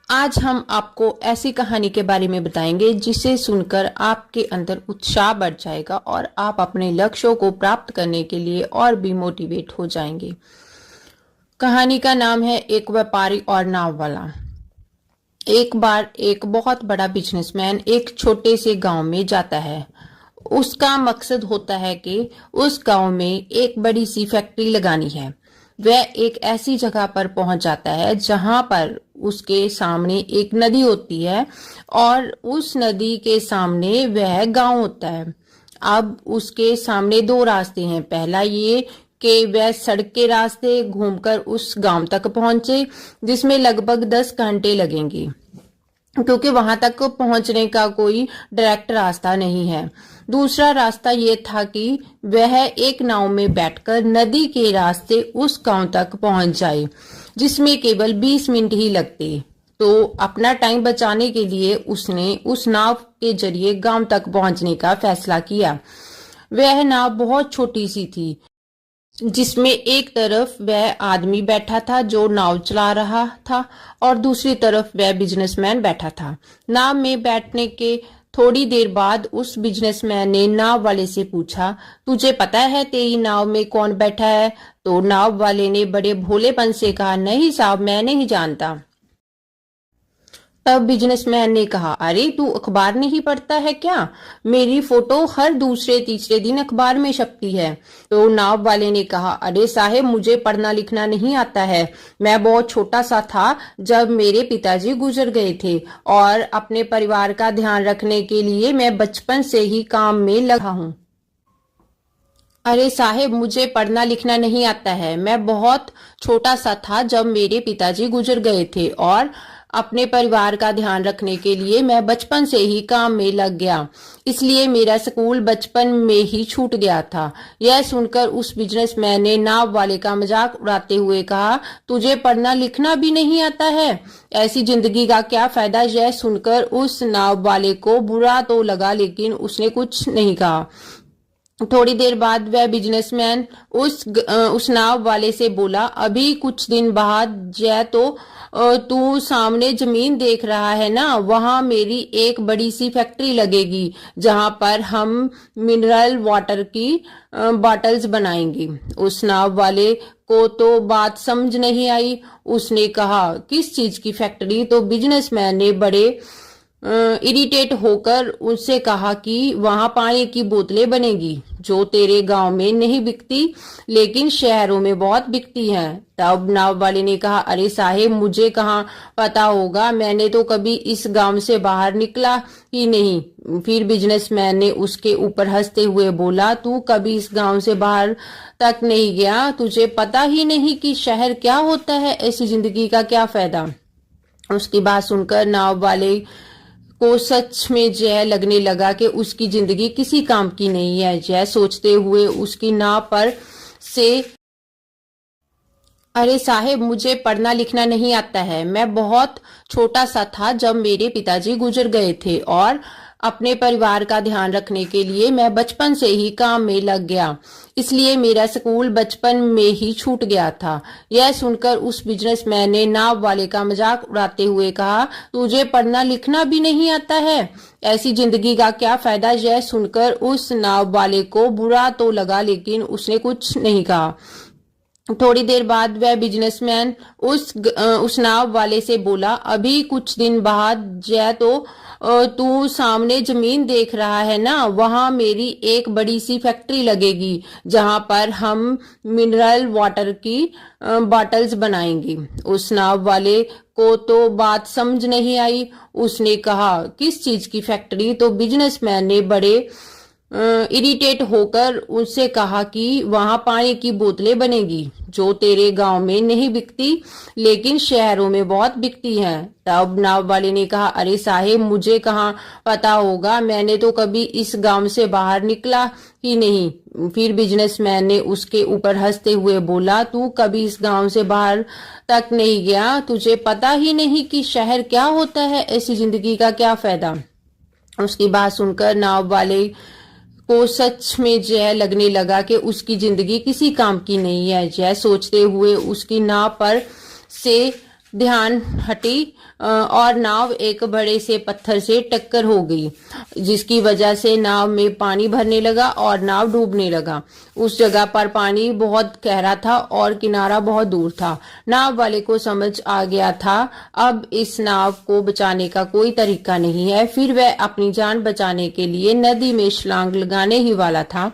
आज हम आपको ऐसी कहानी के बारे में बताएंगे जिसे सुनकर आपके अंदर उत्साह बढ़ जाएगा और आप अपने लक्ष्यों को प्राप्त करने के लिए और भी मोटिवेट हो जाएंगे। कहानी का नाम है एक व्यापारी और नाव वाला। एक बार एक बहुत बड़ा बिजनेसमैन एक छोटे से गांव में जाता है। उसका मकसद होता है कि उस गांव में एक बड़ी सी फैक्ट्री लगानी है। वह एक ऐसी जगह पर पहुंच जाता है जहां पर उसके सामने एक नदी होती है और उस नदी के सामने वह गांव होता है। अब उसके सामने दो रास्ते हैं। पहला ये कि वह सड़क के रास्ते घूमकर उस गांव तक पहुंचे, जिसमें लगभग 10 घंटे लगेंगे क्योंकि वहां तक पहुंचने का कोई डायरेक्ट रास्ता नहीं है। दूसरा रास्ता ये था कि वह एक नाव में बैठकर नदी के रास्ते उस गांव तक पहुंच जाए, जिसमें केवल 20 मिनट ही लगते। तो अपना टाइम बचाने के लिए उसने उस नाव के जरिए गांव तक पहुंचने का फैसला किया। वह नाव बहुत छोटी सी थी, जिसमें एक तरफ वह आदमी बैठा था जो नाव चला रहा था और दूसरी तरफ वह बिजनेसमैन बैठा था। नाव में बैठने के थोड़ी देर बाद उस बिजनेसमैन ने नाव वाले से पूछा, तुझे पता है तेरी नाव में कौन बैठा है? तो नाव वाले ने बड़े भोलेपन से कहा, नहीं साहब, मैं नहीं जानता। तब बिजनेसमैन ने कहा, अरे तू अखबार नहीं पढ़ता है क्या? मेरी फोटो हर दूसरे तीसरे दिन अखबार में छपती है। तो नाव वाले ने कहा, अरे साहेब, मुझे पढ़ना लिखना नहीं आता है। मैं बहुत छोटा सा था जब मेरे पिताजी गुजर गए थे और अपने परिवार का ध्यान रखने के लिए मैं बचपन से ही काम में लगा हूँ। अरे साहेब, मुझे पढ़ना लिखना नहीं आता है। मैं बहुत छोटा सा था जब मेरे पिताजी गुजर गए थे और अपने परिवार का ध्यान रखने के लिए मैं बचपन से ही काम में लग गया, इसलिए मेरा स्कूल बचपन में ही छूट गया था। यह सुनकर उस बिजनेसमैन ने नाव वाले का मजाक उड़ाते हुए कहा, तुझे पढ़ना लिखना भी नहीं आता है? ऐसी जिंदगी का क्या फायदा? यह सुनकर उस नाव वाले को बुरा तो लगा, लेकिन उसने कुछ नहीं कहा। थोड़ी देर बाद वह बिजनेसमैन उस नाव वाले से बोला, अभी कुछ दिन बाद यह तो तू सामने जमीन देख रहा है ना, वहां मेरी एक बड़ी सी फैक्ट्री लगेगी जहां पर हम मिनरल वाटर की बॉटल्स बनाएंगे। उस नाव वाले को तो बात समझ नहीं आई। उसने कहा, किस चीज की फैक्ट्री? तो बिजनेसमैन ने बड़े इरिटेट होकर उनसे कहा कि वहां पानी की बोतलें बनेगी जो तेरे गांव में नहीं बिकती लेकिन शहरों में बहुत बिकती हैं। तब नाव वाले ने कहा, अरे साहेब, मुझे कहाँ पता होगा, मैंने तो कभी इस गांव से बाहर निकला ही नहीं। फिर बिजनेसमैन ने उसके ऊपर हंसते हुए बोला, तू कभी इस गांव से बाहर तक नहीं गया, तुझे पता ही नहीं कि शहर क्या होता है, ऐसी जिंदगी का क्या फायदा? उसकी बात सुनकर नाव वाले को सच में यह लगने लगा कि उसकी जिंदगी किसी काम की नहीं है। यह सोचते हुए उसकी नाव पर से, अरे साहेब, मुझे पढ़ना लिखना नहीं आता है। मैं बहुत छोटा सा था जब मेरे पिताजी गुजर गए थे और अपने परिवार का ध्यान रखने के लिए मैं बचपन से ही काम में लग गया, इसलिए मेरा स्कूल बचपन में ही छूट गया था। यह सुनकर उस बिजनेसमैन ने नाव वाले का मजाक उड़ाते हुए कहा, तुझे पढ़ना लिखना भी नहीं आता है? ऐसी जिंदगी का क्या फायदा? यह सुनकर उस नाव वाले को बुरा तो लगा, लेकिन उसने कुछ नहीं कहा। थोड़ी देर बाद वह बिजनेसमैन उस नाव वाले से बोला, अभी कुछ दिन बाद यह तो तू सामने जमीन देख रहा है ना, वहां मेरी एक बड़ी सी फैक्ट्री लगेगी जहां पर हम मिनरल वाटर की बॉटल्स बनाएंगे। उस नाव वाले को तो बात समझ नहीं आई। उसने कहा, किस चीज की फैक्ट्री? तो बिजनेसमैन ने बड़े इरिटेट होकर उनसे कहा कि वहां पानी की बोतलें बनेगी जो तेरे गांव में नहीं बिकती लेकिन शहरों में बहुत बिकती हैं। तब नाव वाले ने कहा, अरे साहेब, मुझे कहाँ पता होगा, मैंने तो कभी इस गांव से बाहर निकला ही नहीं। फिर बिजनेसमैन ने उसके ऊपर हंसते हुए बोला, तू कभी इस गांव से बाहर तक नहीं गया, तुझे पता ही नहीं कि शहर क्या होता है, ऐसी जिंदगी का क्या फायदा? उसकी बात सुनकर नाव वाले को सच में यह लगने लगा कि उसकी जिंदगी किसी काम की नहीं है। यह सोचते हुए उसकी नाव पर से ध्यान हटी और नाव एक बड़े से पत्थर से टक्कर हो गई, जिसकी वजह से नाव में पानी भरने लगा और नाव डूबने लगा। उस जगह पर पानी बहुत गहरा था और किनारा बहुत दूर था। नाव वाले को समझ आ गया था अब इस नाव को बचाने का कोई तरीका नहीं है। फिर वह अपनी जान बचाने के लिए नदी में छलांग लगाने ही वाला था।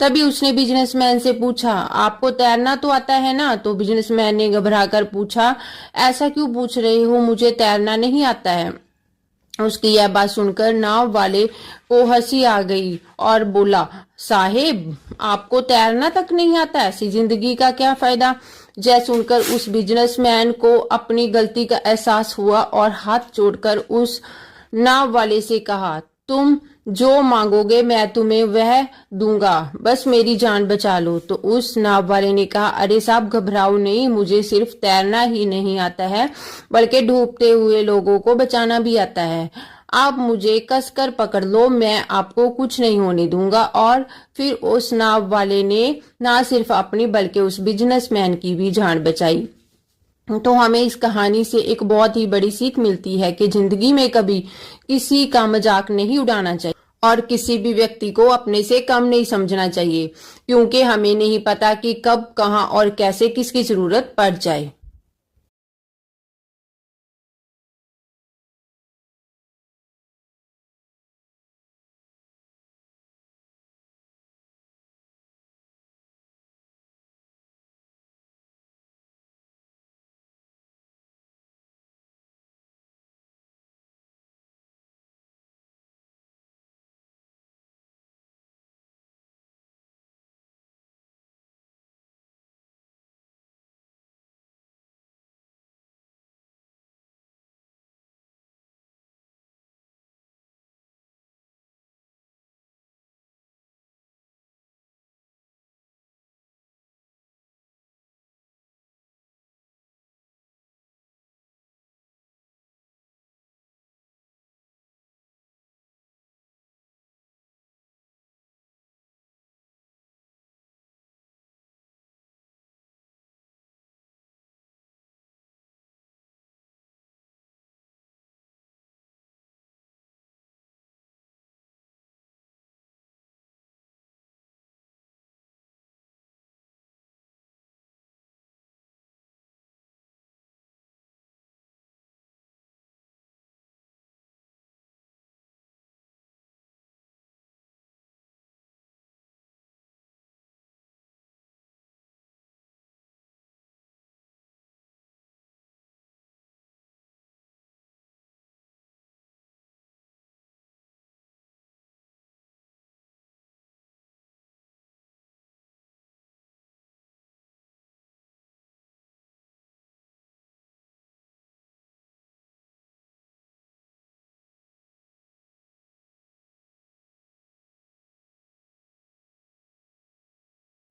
तभी उसने बिजनेसमैन से पूछा, आपको तैरना तो आता है ना? तो बिजनेसमैन ने घबराकर पूछा, ऐसा क्यों पूछ रहे हो, मुझे तैरना नहीं आता है। उसकी यह बात सुनकर नाव वाले को हंसी आ गई और बोला, साहेब आपको तैरना तक नहीं आता, ऐसी जिंदगी का क्या फायदा। यह सुनकर उस बिजनेसमैन को अपनी गलती का एहसास हुआ और हाथ जोड़कर उस नाव वाले से कहा, तुम जो मांगोगे मैं तुम्हें वह दूंगा, बस मेरी जान बचा लो। तो उस नाव वाले ने कहा, अरे साहब घबराओ नहीं, मुझे सिर्फ तैरना ही नहीं आता है बल्कि डूबते हुए लोगों को बचाना भी आता है। आप मुझे कसकर पकड़ लो, मैं आपको कुछ नहीं होने दूंगा। और फिर उस नाव वाले ने ना सिर्फ अपनी बल्कि उस बिजनेसमैन की भी जान बचाई। तो हमें इस कहानी से एक बहुत ही बड़ी सीख मिलती है कि जिंदगी में कभी किसी का मजाक नहीं उड़ाना चाहिए और किसी भी व्यक्ति को अपने से कम नहीं समझना चाहिए, क्योंकि हमें नहीं पता कि कब, कहां और कैसे किसकी जरूरत पड़ जाए।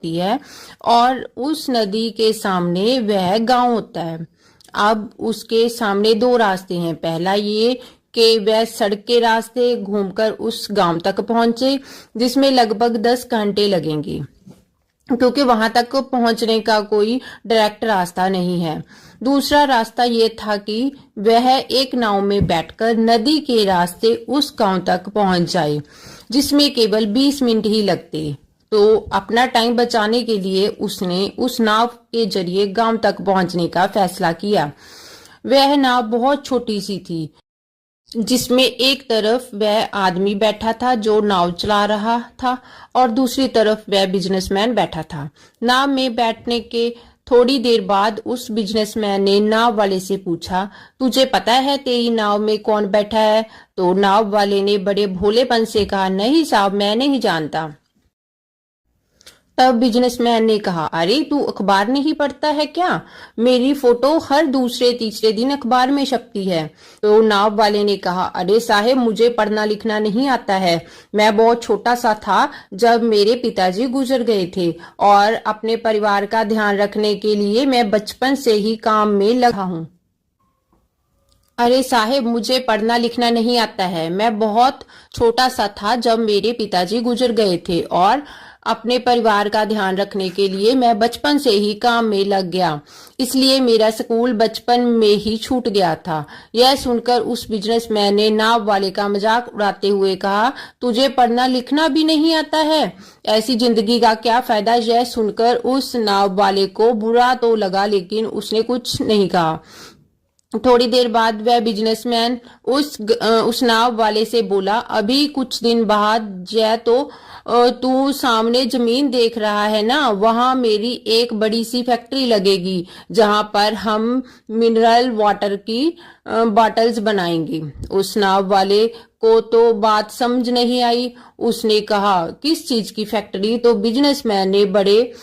है और उस नदी के सामने वह गांव होता है। अब उसके सामने दो रास्ते हैं। पहला ये कि वह सड़क के रास्ते घूमकर उस गांव तक पहुंचे, जिसमें लगभग 10 घंटे लगेंगे, क्योंकि वहां तक पहुंचने का कोई डायरेक्ट रास्ता नहीं है। दूसरा रास्ता ये था कि वह एक नाव में बैठकर नदी के रास्ते उस गांव तक पहुंच जाए, जिसमें केवल 20 मिनट ही लगते। तो अपना टाइम बचाने के लिए उसने उस नाव के जरिए गांव तक पहुंचने का फैसला किया। वह नाव बहुत छोटी सी थी, जिसमें एक तरफ वह आदमी बैठा था जो नाव चला रहा था और दूसरी तरफ वह बिजनेसमैन बैठा था। नाव में बैठने के थोड़ी देर बाद उस बिजनेसमैन ने नाव वाले से पूछा, तुझे पता है तेरी नाव में कौन बैठा है? तो नाव वाले ने बड़े भोलेपन से कहा, नहीं साहब, मैं नहीं जानता। तब बिजनेसमैन ने कहा, अरे तू अखबार नहीं पढ़ता है क्या? मेरी फोटो हर दूसरे तीसरे दिन अखबार में छपती है। तो नाव वाले ने कहा, अरे साहेब, मुझे पढ़ना लिखना नहीं आता है। मैं बहुत छोटा सा था जब मेरे पिताजी गुजर गए थे और अपने परिवार का ध्यान रखने के लिए मैं बचपन से ही काम में लगा हूँ। अरे साहेब, मुझे पढ़ना लिखना नहीं आता है। मैं बहुत छोटा सा था जब मेरे पिताजी गुजर गए थे और अपने परिवार का ध्यान रखने के लिए मैं बचपन से ही काम में लग गया, इसलिए मेरा स्कूल बचपन में ही छूट गया था। यह सुनकर उस बिजनेसमैन ने नाव वाले का मजाक उड़ाते हुए कहा, तुझे पढ़ना लिखना भी नहीं आता है, ऐसी जिंदगी का क्या फायदा। यह सुनकर उस नाव वाले को बुरा तो लगा, लेकिन उसने कुछ नहीं कहा। थोड़ी देर बाद वह बिजनेसमैन उस नाव वाले से बोला, अभी कुछ दिन बाद जय तो तू सामने जमीन देख रहा है ना, वहां मेरी एक बड़ी सी फैक्ट्री लगेगी जहां पर हम मिनरल वाटर की बॉटल्स बनाएंगे। उस नाव वाले को तो बात समझ नहीं आई। उसने कहा, किस चीज की फैक्ट्री। तो बिजनेसमैन ने बड़े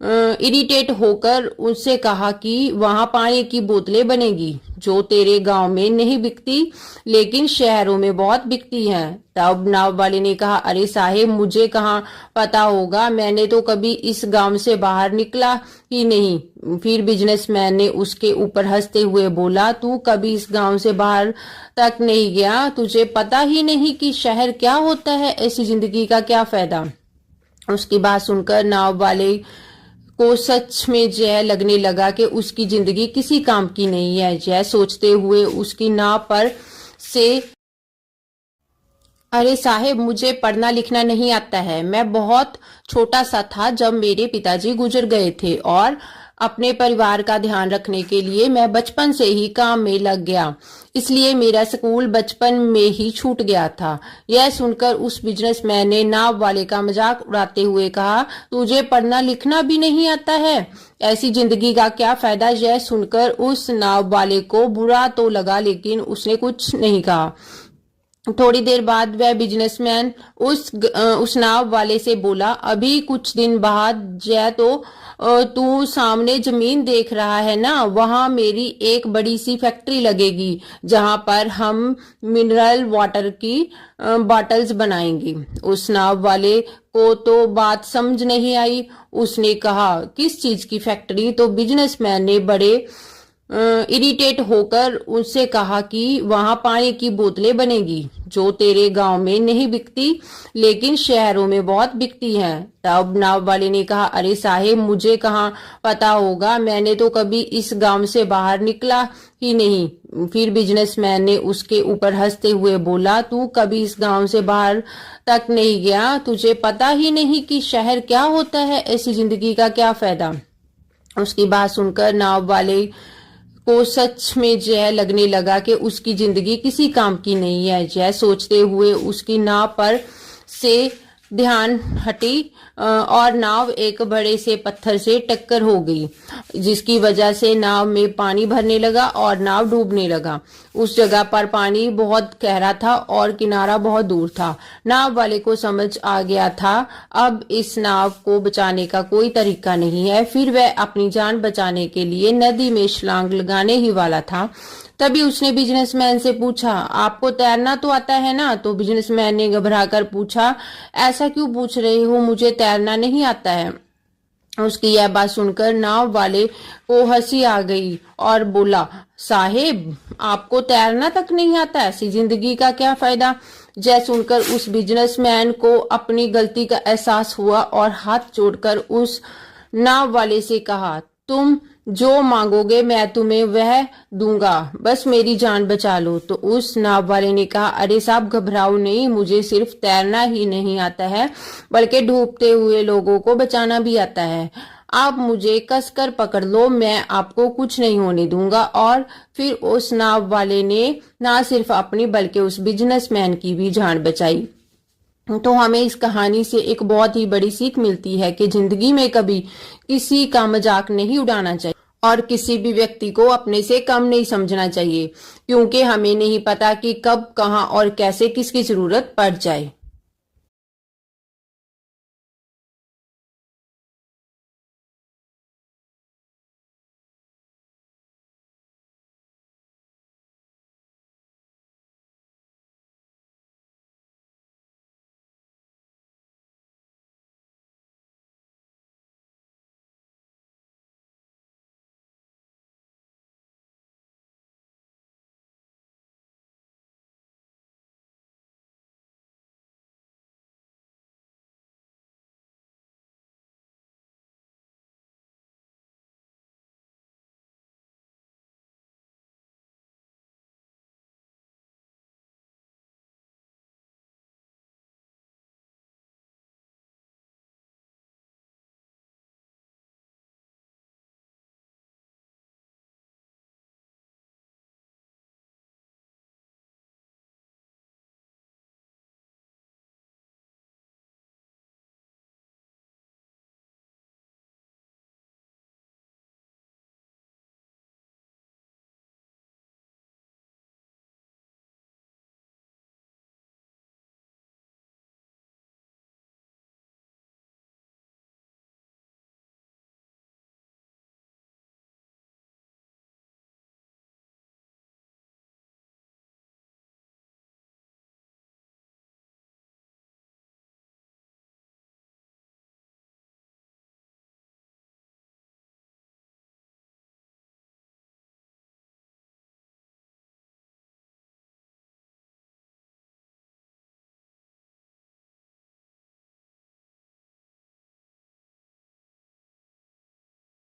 इरिटेट होकर उससे कहा कि वहां पानी की बोतलें बनेगी जो तेरे गांव में नहीं बिकती लेकिन शहरों में बहुत बिकती हैं। तब नाव वाले ने कहा, अरे साहेब, मुझे कहाँ पता होगा, मैंने तो कभी इस गांव से बाहर निकला ही नहीं। फिर बिजनेसमैन ने उसके ऊपर हंसते हुए बोला, तू कभी इस गांव से बाहर तक नहीं गया, तुझे पता ही नहीं कि शहर क्या होता है, ऐसी जिंदगी का क्या फायदा। उसकी बात सुनकर नाव वाले को सच में जय लगने लगा कि उसकी जिंदगी किसी काम की नहीं है। जय सोचते हुए उसकी नाव पर से, अरे साहेब, मुझे पढ़ना लिखना नहीं आता है, मैं बहुत छोटा सा था जब मेरे पिताजी गुजर गए थे और अपने परिवार का ध्यान रखने के लिए मैं बचपन से ही काम में लग गया, इसलिए मेरा स्कूल बचपन में ही छूट गया था। यह सुनकर उस बिजनेसमैन ने नाव वाले का मजाक उड़ाते हुए कहा, तुझे पढ़ना लिखना भी नहीं आता है, ऐसी जिंदगी का क्या फायदा। यह सुनकर उस नाव वाले को बुरा तो लगा, लेकिन उसने कुछ नहीं कहा। थोड़ी देर बाद वह बिजनेसमैन उस नाव वाले से बोला, अभी कुछ दिन बाद जय तो तू सामने जमीन देख रहा है ना, वहां मेरी एक बड़ी सी फैक्ट्री लगेगी जहां पर हम मिनरल वाटर की बॉटल्स बनाएंगे। उस नाव वाले को तो बात समझ नहीं आई। उसने कहा, किस चीज की फैक्ट्री। तो बिजनेसमैन ने बड़े इरिटेट होकर उससे कहा कि वहां पानी की बोतलें बनेगी जो तेरे गांव में नहीं बिकती लेकिन शहरों में बहुत बिकती हैं। तब नाव वाले ने कहा, अरे साहेब, मुझे कहाँ पता होगा, मैंने तो कभी इस गांव से बाहर निकला ही नहीं। फिर बिजनेसमैन ने उसके ऊपर हंसते हुए बोला, तू कभी इस गांव से बाहर तक नहीं गया, तुझे पता ही नहीं कि शहर क्या होता है, ऐसी जिंदगी का क्या फायदा। उसकी बात सुनकर नाव वाले को सच में जय लगने लगा कि उसकी जिंदगी किसी काम की नहीं है। जय सोचते हुए उसकी नाव पर से ध्यान हटी और नाव एक बड़े से पत्थर से टक्कर हो गई, जिसकी वजह से नाव में पानी भरने लगा और नाव डूबने लगा। उस जगह पर पानी बहुत गहरा था और किनारा बहुत दूर था। नाव वाले को समझ आ गया था अब इस नाव को बचाने का कोई तरीका नहीं है। फिर वह अपनी जान बचाने के लिए नदी में छलांग लगाने ही वाला था। तभी उसने बिजनेसमैन से पूछा, आपको तैरना तो आता है ना। तो बिजनेसमैन ने घबराकर पूछा, ऐसा क्यों पूछ रहे हो, मुझे तैरना नहीं आता है। उसकी यह बात सुनकर नाव वाले को हंसी आ गई और बोला, साहेब, आपको तैरना तक नहीं आता, ऐसी जिंदगी का क्या फायदा। जय सुनकर उस बिजनेसमैन को अपनी गलती का एहसास हुआ और हाथ जोड़कर उस नाव वाले से कहा, तुम जो मांगोगे मैं तुम्हें वह दूंगा, बस मेरी जान बचा लो। तो उस नाव वाले ने कहा, अरे साहब, घबराओ नहीं, मुझे सिर्फ तैरना ही नहीं आता है बल्कि डूबते हुए लोगों को बचाना भी आता है। आप मुझे कसकर पकड़ लो, मैं आपको कुछ नहीं होने दूंगा। और फिर उस नाव वाले ने ना सिर्फ अपनी बल्कि उस बिजनेसमैन की भी जान बचाई। तो हमें इस कहानी से एक बहुत ही बड़ी सीख मिलती है कि जिंदगी में कभी किसी का मजाक नहीं उड़ाना चाहिए और किसी भी व्यक्ति को अपने से कम नहीं समझना चाहिए, क्योंकि हमें नहीं पता कि कब, कहां और कैसे किसकी जरूरत पड़ जाए।